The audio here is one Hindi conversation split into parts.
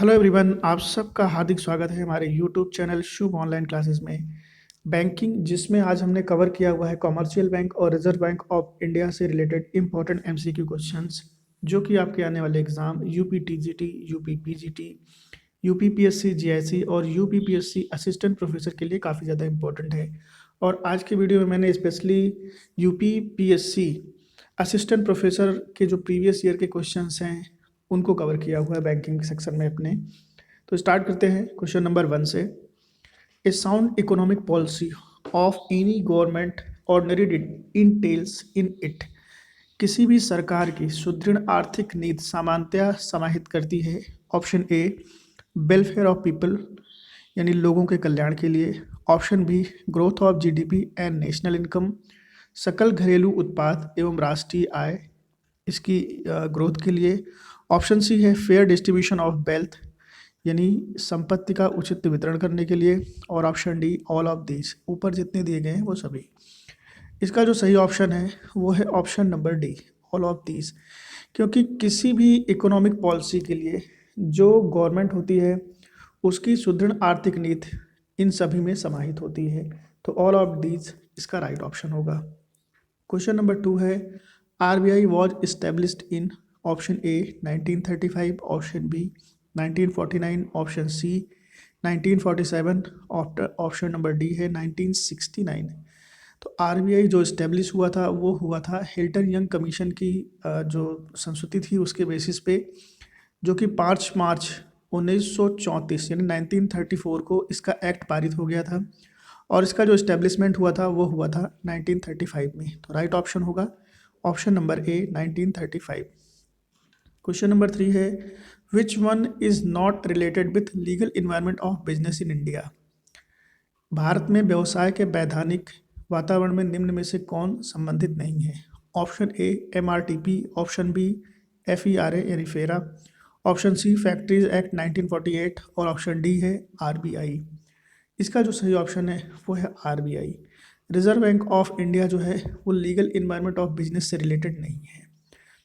हेलो एवरीवन, आप सबका हार्दिक स्वागत है हमारे यूट्यूब चैनल शुभ ऑनलाइन क्लासेस में। बैंकिंग जिसमें आज हमने कवर किया हुआ है कमर्शियल बैंक और रिजर्व बैंक ऑफ इंडिया से रिलेटेड इंपॉर्टेंट एमसीक्यू क्वेश्चंस, जो कि आपके आने वाले exam UP TGT, UP PGT, UP PSC GIC और यूपी पीएससी असिस्टेंट प्रोफेसर के लिए काफ़ी ज़्यादा इंपॉर्टेंट है। और आज के वीडियो में मैंने specially UP PSC assistant professor के जो प्रीवियस ईयर के क्वेश्चंस हैं उनको कवर किया हुआ है बैंकिंग सेक्शन में अपने। तो स्टार्ट करते हैं क्वेश्चन नंबर 1 से। A sound economic policy of any government ordinary entails in it. किसी भी सरकार की सुदृढ़ आर्थिक नीति सामान्यतया समाहित करती है option A welfare of people, यानी लोगों के कल्याण के लिए। Option B growth of GDP and national income, सकल घरेलू उत्पाद एवं राष्ट्रीय आय इसकी ग्रोथ के लिए। ऑप्शन सी है फेयर डिस्ट्रीब्यूशन ऑफ वेल्थ, यानी संपत्ति का उचित वितरण करने के लिए। और option D all of these, ऊपर जितने दिए गए हैं वो सभी। इसका जो सही ऑप्शन है वो है option number D all of these, क्योंकि किसी भी इकोनॉमिक पॉलिसी के लिए जो गवर्नमेंट होती है उसकी सुदृढ़ आर्थिक नीति इन सभी में समाहित होती है। तो ऑल ऑफ दीज इसका राइट ऑप्शन होगा। क्वेश्चन नंबर 2 है RBI was established in option A 1935, option B 1949, option C 1947, option number D है 1969। तो आरबीआई जो इस्टेब्लिश हुआ था वो हुआ था हिल्टन यंग कमीशन की जो संस्तुति थी उसके बेसिस पे, जो कि 5 मार्च 1934 यानी 1934 को इसका एक्ट पारित हो गया था। और इसका जो इस्टेब्लिशमेंट हुआ था वो हुआ था 1935 में। तो राइट ऑप्शन होगा ऑप्शन नंबर ए 1935। क्वेश्चन नंबर 3 है which one is not related with legal environment of business in India. Bharat में व्यवसाय के वैधानिक वातावरण में निम्न में से कौन संबंधित नहीं है। Option A MRTP, option B FERA यानी FERA, option C factories act 1948 और ऑप्शन डी है आरबीआई। इसका जो सही ऑप्शन है वो है RBI. Reserve bank of India जो है वो लीगल इन्वायरमेंट ऑफ बिजनेस से रिलेटेड नहीं है।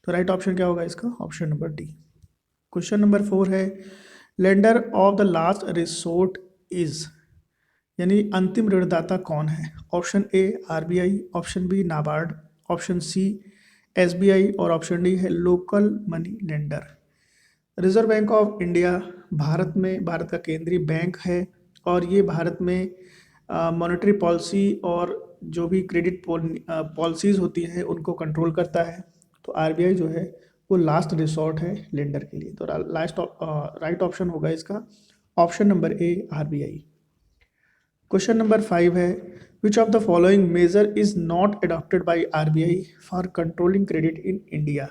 तो राइट ऑप्शन क्या होगा इसका, option number D. Question number 4 है lender of the last resort is, यानी अंतिम ऋणदाता कौन है। Option A RBI, option B NABARD, option C SBI और ऑप्शन डी है local money lender. Reserve bank of India Bharat का केंद्रीय बैंक है और ये भारत में मॉनेटरी पॉलिसी और जो भी क्रेडिट पॉलिसीज़ होती हैं उनको कंट्रोल करता है। तो आरबीआई जो है वो लास्ट रिसोर्ट है लेंडर के लिए। तो राइट ऑप्शन होगा इसका option number A RBI. Question number 5 है which of the following measure is not adopted by RBI for controlling credit in India.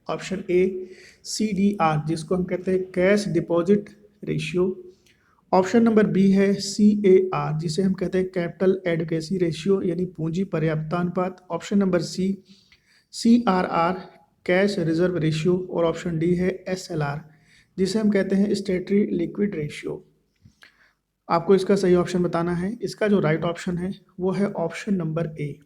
Option A CDR, जिसको हम कहते हैं cash deposit ratio. Option number B है CAR, जिसे हम कहते हैं कैपिटल एडुकेसी रेशियो यानी पूंजी पर्याप्तता अनुपात। Option number C CRR cash reserve ratio और ऑप्शन डी है SLR, जिसे हम कहते हैं स्टेटरी लिक्विड रेशियो। आपको इसका सही ऑप्शन बताना है। इसका जो राइट ऑप्शन है वो है ऑप्शन नंबर ए,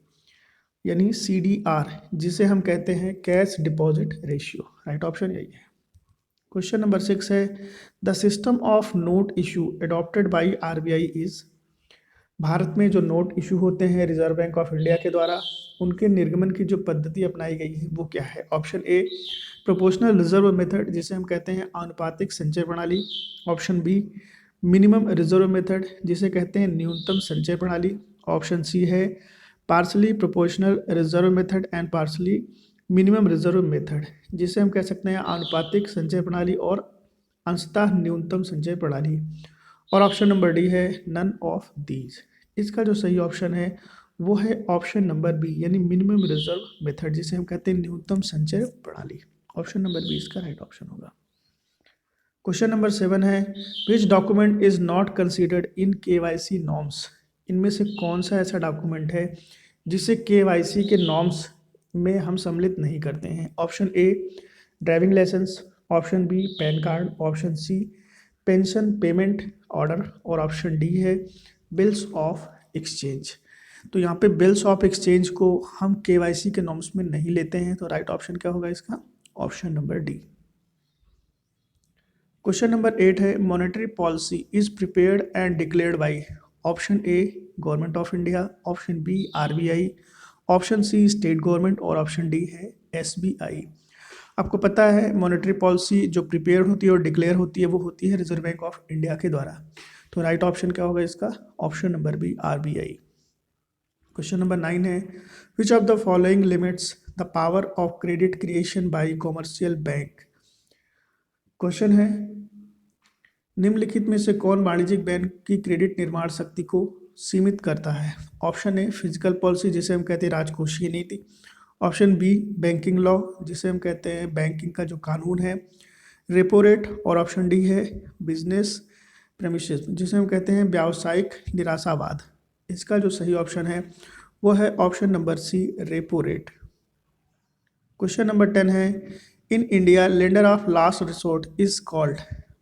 यानी CDR, जिसे हम कहते हैं cash deposit ratio. Right option यही है। क्वेश्चन नंबर 6 है the system of note issue adopted by RBI is. Bharat में जो नोट इशू होते हैं रिजर्व बैंक ऑफ इंडिया के द्वारा, उनके निर्गमन की जो पद्धति अपनाई गई है वो क्या है। Option A proportional reserve method, जिसे हम कहते हैं आनुपातिक संचय प्रणाली। Option B minimum reserve method, जिसे कहते हैं न्यूनतम संचय प्रणाली। ऑप्शन सी है partly proportional reserve method and partly minimum reserve method, जिसे हम कह सकते हैं आनुपातिक संचय प्रणाली और अंशतः न्यूनतम संचय प्रणाली। और ऑप्शन नंबर डी है नन ऑफ दीज। इसका जो सही ऑप्शन है वो है ऑप्शन नंबर बी, यानी मिनिमम रिजर्व मेथड, जिसे हम कहते हैं न्यूनतम संचय प्रणाली। ऑप्शन नंबर बी इसका राइट ऑप्शन होगा। क्वेश्चन नंबर 7 है which document is not considered in KYC norms. इनमें से कौन सा ऐसा डॉक्यूमेंट है जिसे KYC के नॉर्म्स में हम सम्मिलित नहीं करते हैं। Option A driving licence, option B PAN card, option C pension payment order और ऑप्शन डी है बिल्स ऑफ एक्सचेंज। तो यहाँ पे बिल्स ऑफ एक्सचेंज को हम KYC के नॉर्म्स में नहीं लेते हैं। तो राइट ऑप्शन क्या होगा इसका, option number D. Question number 8 है, monetary policy is prepared and declared by option A government of India, option B RBI, option C state government और ऑप्शन डी है एसबीआई। आपको पता है मॉनेटरी पॉलिसी जो प्रिपेयर होती है और डिक्लेयर होती है वो होती है रिजर्व बैंक ऑफ इंडिया के द्वारा। तो राइट ऑप्शन क्या होगा इसका? Option number B RBI. Question number 9 है, which of the following limits the power of credit creation by commercial bank. Question है, निम्नलिखित में से कौन वाणिज्यिक बैंक की क्रेडिट निर्माण शक्ति को सीमित करता है? ऑप्शन ए फिजिकल पॉलिसी जिसे हम कहते हैं राजकोषीय नीति, ऑप्शन बी बैंकिंग लॉ जिसे हम कहते हैं बैंकिंग का जो कानून है, रेपो रेट, और ऑप्शन डी है बिजनेस प्रेमिसेस जिसे हम कहते हैं व्यावसायिक निराशावाद। इसका जो सही ऑप्शन है वो है option number C repo rate. Question number 10 है, in India lender of last resort is called.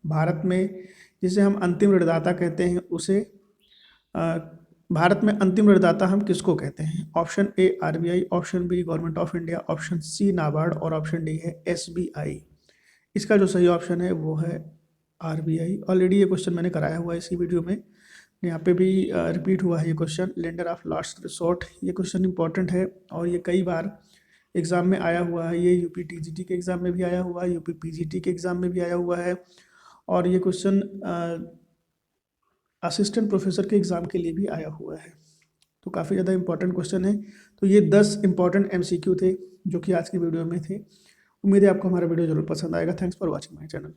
Bharat में जिसे हम अंतिम ऋणदाता कहते हैं उसे भारत में अंतिम ऋणदाता हम किसको कहते हैं? Option A RBI, option B government of India, option C NABARD और ऑप्शन डी है एसबीआई। इसका जो सही ऑप्शन है वो है आरबीआई। ऑलरेडी ये क्वेश्चन मैंने कराया हुआ है इसी वीडियो में, यहाँ पे भी रिपीट हुआ है ये question, lender of last resort. ये क्वेश्चन इंपॉर्टेंट है और ये कई बार एग्ज़ाम में आया हुआ है। ये यूपी टीजीटी के एग्ज़ाम में भी आया हुआ है, यूपी पीजीटी के एग्ज़ाम में भी आया हुआ है, और ये क्वेश्चन असिस्टेंट प्रोफेसर के एग्ज़ाम के लिए भी आया हुआ है। तो काफ़ी ज़्यादा इंपॉर्टेंट क्वेश्चन है। तो ये 10 इंपॉर्टेंट एमसीक्यू थे जो कि आज की वीडियो में थे। उम्मीद है आपको हमारा वीडियो जरूर पसंद आएगा। Thanks for watching my channel.